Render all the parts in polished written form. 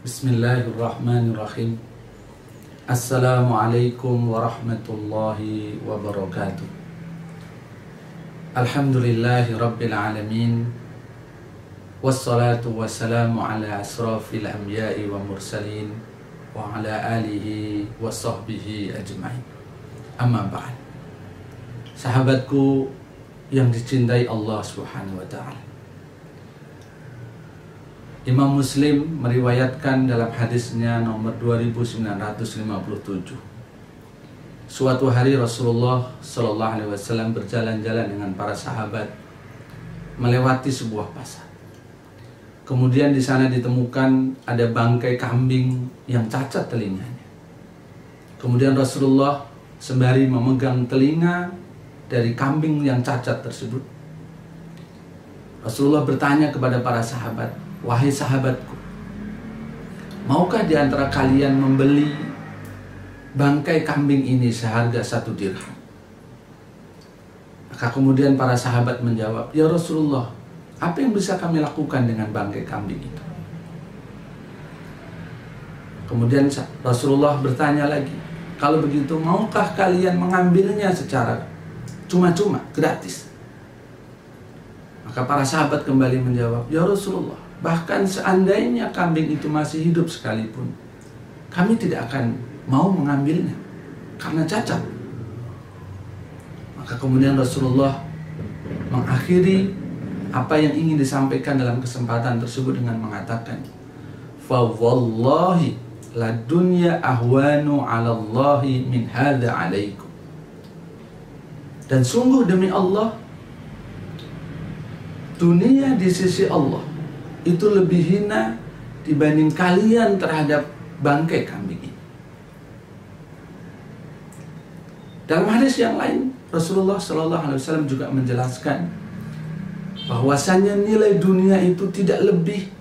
Bismillahirrahmanirrahim. Assalamualaikum warahmatullahi wabarakatuh. Alhamdulillahi rabbil alamin. Wassalatu wassalamu ala asrafil anbiya'i wa mursalin wa ala alihi wa sahbihi ajma'in. Amma ba'd. Sahabatku yang dicintai Allah Subhanahu wa ta'ala, Imam Muslim meriwayatkan dalam hadisnya nomor 2957. Suatu hari Rasulullah Shallallahu Alaihi Wasallam berjalan-jalan dengan para sahabat melewati sebuah pasar. Kemudian di sana ditemukan ada bangkai kambing yang cacat telinganya. Kemudian Rasulullah sembari memegang telinga dari kambing yang cacat tersebut, Rasulullah bertanya kepada para sahabat, "Wahai sahabatku, maukah di antara kalian membeli bangkai kambing ini seharga 1 dirham?" Maka kemudian para sahabat menjawab, "Ya Rasulullah, apa yang bisa kami lakukan dengan bangkai kambing itu?" Kemudian Rasulullah bertanya lagi, "Kalau begitu, maukah kalian mengambilnya secara cuma-cuma, gratis?" Maka para sahabat kembali menjawab, "Ya Rasulullah, bahkan seandainya kambing itu masih hidup sekalipun, kami tidak akan mau mengambilnya karena cacat." Maka kemudian Rasulullah mengakhiri apa yang ingin disampaikan dalam kesempatan tersebut dengan mengatakan, "Fa wallahi la dunya ahwanu 'ala Allahi min hadza 'alaikum." Dan sungguh demi Allah, dunia di sisi Allah itu lebih hina dibanding kalian terhadap bangkai kambing ini. Dalam hadis yang lain, Rasulullah Shallallahu Alaihi Wasallam juga menjelaskan bahwasanya nilai dunia itu tidak lebih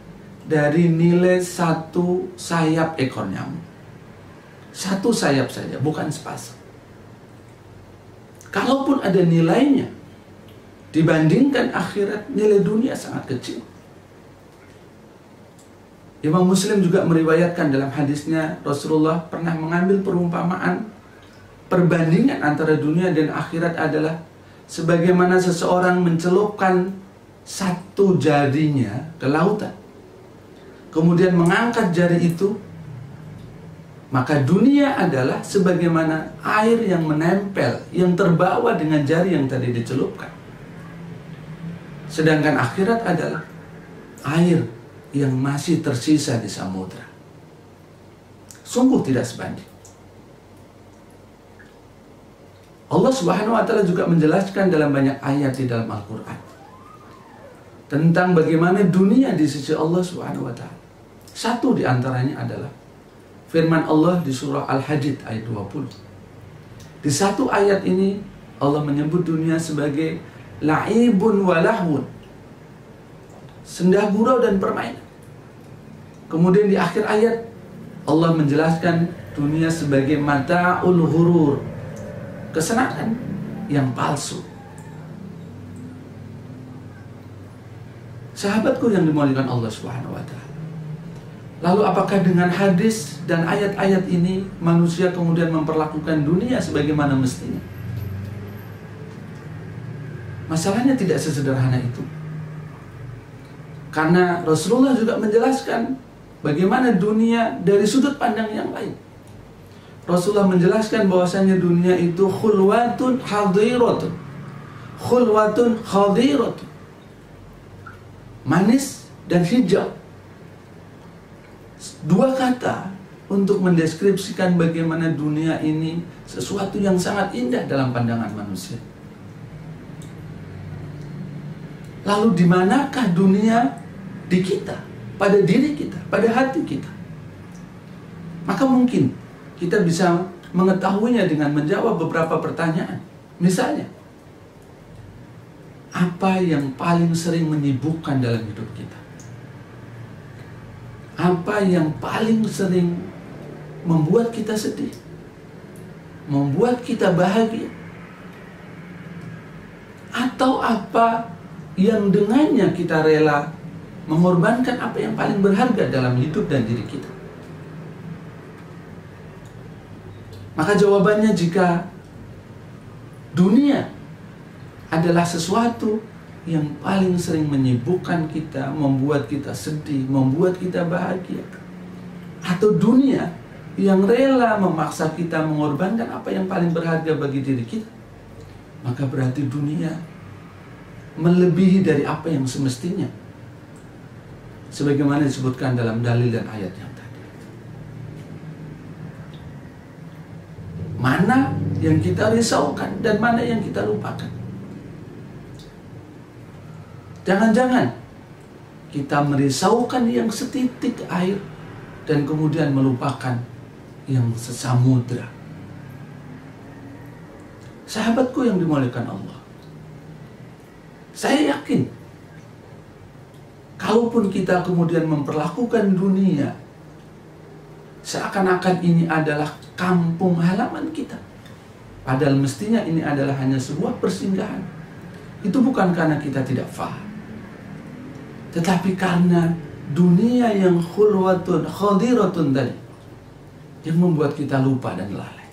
dari nilai 1 sayap ekor nyamuk. 1 sayap saja, bukan sepasang. Kalaupun ada nilainya, dibandingkan akhirat, nilai dunia sangat kecil. Imam Muslim juga meriwayatkan dalam hadisnya, Rasulullah pernah mengambil perumpamaan perbandingan antara dunia dan akhirat adalah sebagaimana seseorang mencelupkan 1 jarinya ke lautan, kemudian mengangkat jari itu, maka dunia adalah sebagaimana air yang menempel, yang terbawa dengan jari yang tadi dicelupkan. Sedangkan akhirat adalah air yang masih tersisa di samudra. Sungguh tidak sebanding. Allah Subhanahu wa ta'ala juga menjelaskan dalam banyak ayat di dalam Al-Quran tentang bagaimana dunia di sisi Allah Subhanahu wa ta'ala. Satu di antaranya adalah firman Allah di surah Al-Hadid ayat 20. Di satu ayat ini Allah menyebut dunia sebagai la'ibun wa lahwun, senda gurau dan permainan. Kemudian di akhir ayat Allah menjelaskan dunia sebagai mata'ul ghurur, kesenangan yang palsu. Sahabatku yang dimuliakan Allah Subhanahu wa ta'ala, lalu apakah dengan hadis dan ayat-ayat ini manusia kemudian memperlakukan dunia sebagaimana mestinya? Masalahnya tidak sesederhana itu. Karena Rasulullah juga menjelaskan bagaimana dunia dari sudut pandang yang lain. Rasulullah menjelaskan bahwasanya dunia itu khulwatun hadiratun. Khulwatun hadiratun. Manis dan hijau. 2 kata untuk mendeskripsikan bagaimana dunia ini sesuatu yang sangat indah dalam pandangan manusia. Lalu di manakah dunia di kita, pada diri kita, pada hati kita? Maka mungkin kita bisa mengetahuinya dengan menjawab beberapa pertanyaan. Misalnya, apa yang paling sering menyibukkan dalam hidup kita? Apa yang paling sering membuat kita sedih? Membuat kita bahagia? Atau apa yang dengannya kita rela mengorbankan apa yang paling berharga dalam hidup dan diri kita. Maka jawabannya, jika dunia adalah sesuatu yang paling sering menyibukkan kita, membuat kita sedih, membuat kita bahagia, atau dunia yang rela memaksa kita mengorbankan apa yang paling berharga bagi diri kita, maka berarti dunia melebihi dari apa yang semestinya, sebagaimana disebutkan dalam dalil dan ayat yang tadi. Mana yang kita risaukan dan mana yang kita lupakan. Jangan-jangan kita merisaukan yang setitik air dan kemudian melupakan yang sesamudra. Sahabatku yang dimuliakan Allah, saya yakin kalaupun kita kemudian memperlakukan dunia seakan-akan ini adalah kampung halaman kita, padahal mestinya ini adalah hanya sebuah persinggahan, itu bukan karena kita tidak faham, tetapi karena dunia yang khulwatun khadiratun tadi yang membuat kita lupa dan lalai.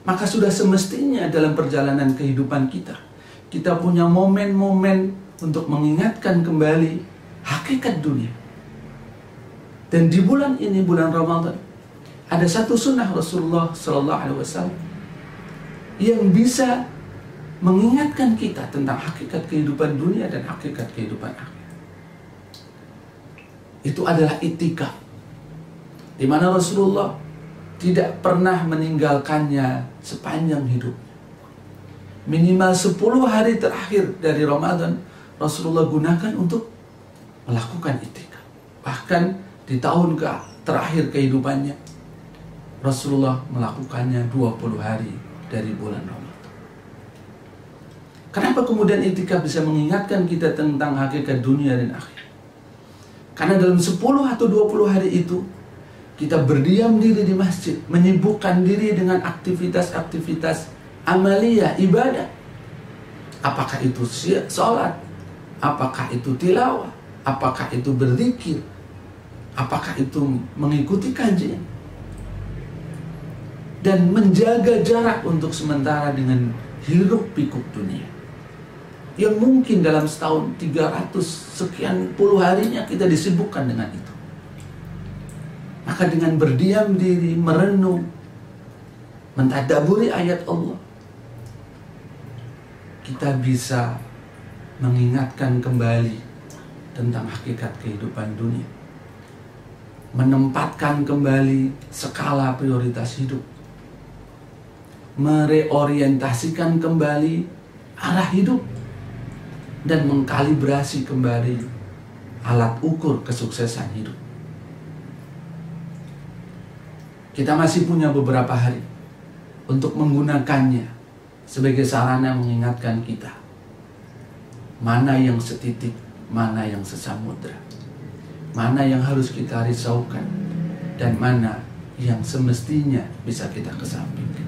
Maka sudah semestinya dalam perjalanan kehidupan kita, kita punya momen-momen untuk mengingatkan kembali hakikat dunia. Dan di bulan ini, bulan Ramadan, ada satu sunnah Rasulullah SAW yang bisa mengingatkan kita tentang hakikat kehidupan dunia dan hakikat kehidupan akhirat. Itu adalah itikaf, di mana Rasulullah tidak pernah meninggalkannya sepanjang hidupnya. Minimal 10 hari terakhir dari Ramadan Rasulullah gunakan untuk melakukan itikaf. Bahkan di tahun terakhir kehidupannya Rasulullah melakukannya 20 hari dari bulan Ramadan. Kenapa kemudian itikaf bisa mengingatkan kita tentang hakikat dunia dan akhirat? Karena dalam 10 atau 20 hari itu kita berdiam diri di masjid, menyibukkan diri dengan aktivitas-aktivitas amaliyah, ibadah. Apakah itu sholat, apakah itu tilawah, apakah itu berzikir, apakah itu mengikuti kajian, dan menjaga jarak untuk sementara dengan hiruk pikuk dunia yang mungkin dalam setahun 300 sekian puluh harinya kita disibukkan dengan itu. Maka dengan berdiam diri, merenung, mentadaburi ayat Allah, kita bisa mengingatkan kembali tentang hakikat kehidupan dunia, menempatkan kembali skala prioritas hidup, mereorientasikan kembali arah hidup, dan mengkalibrasi kembali alat ukur kesuksesan hidup. Kita masih punya beberapa hari untuk menggunakannya sebagai sarana mengingatkan kita mana yang setitik, mana yang sesamudra, mana yang harus kita risaukan, dan mana yang semestinya bisa kita kesampingkan.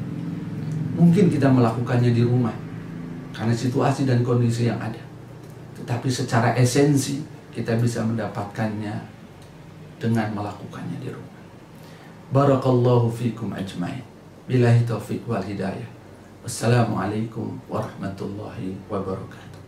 Mungkin kita melakukannya di rumah karena situasi dan kondisi yang ada, tetapi secara esensi kita bisa mendapatkannya dengan melakukannya di rumah. Barakallahu fikum ajmain. Billahi taufiq wal hidayah. Wassalamualaikum warahmatullahi wabarakatuh.